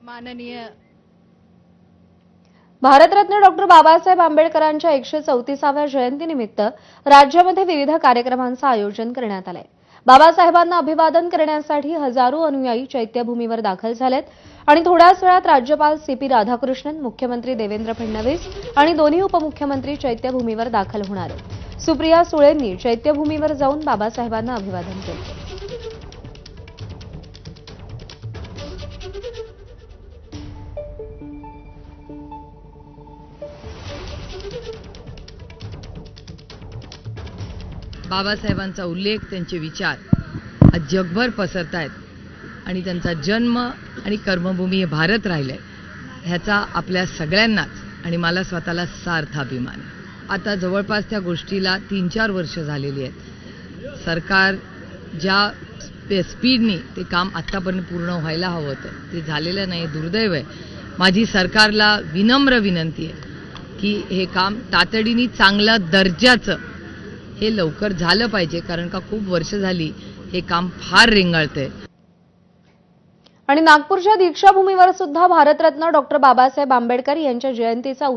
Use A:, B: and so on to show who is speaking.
A: माननीय
B: भारतरत्न डॉक्टर बाबासाहेब आंबेडकरांच्या 134व्या जयंतीनिमित्त राज्यामध्ये विविध कार्यक्रमांचं आयोजन करण्यात आलंय। बाबासाहेबांना अभिवादन करण्यासाठी हजारो अनुयायी चैत्यभूमीवर दाखल झालेत आणि थोड्याच वेळात राज्यपाल सीपी राधाकृष्णन, मुख्यमंत्री देवेंद्र फडणवीस आणि दोन्ही उपमुख्यमंत्री चैत्यभूमीवर दाखल होणार आहेत। सुप्रिया सुळेंनी चैत्यभूमीवर जाऊन बाबासाहेबांना अभिवादन केलं।
C: बाबासाहेबांचा उल्लेख, त्यांचे विचार आज जगभर पसरत आहेत आणि त्यांचा जन्म आणि कर्मभूमी हे भारत राहिलंय, ह्याचा आपल्या सगळ्यांनाच आणि मला स्वतःला सार्थ अभिमान आहे। आता जवळपास त्या गोष्टीला 3-4 वर्ष झालेली आहेत। सरकार ज्या स्पीडनी ते काम आत्तापर्यंत पूर्ण व्हायला हवं होतं ते झालेलं नाही, दुर्दैव आहे। माझी सरकारला विनम्र विनंती आहे की हे काम तातडीने चांगल्या दर्जाचं हे लवकर झालं पाहिजे, कारण का खूप वर्ष झाली हे काम फार रेंगाळतंय।
B: आणि नागपूरच्या दीक्षाभूमीवर सुद्धा भारतरत्न डॉक्टर बाबासाहेब आंबेडकर यांच्या जयंतीचा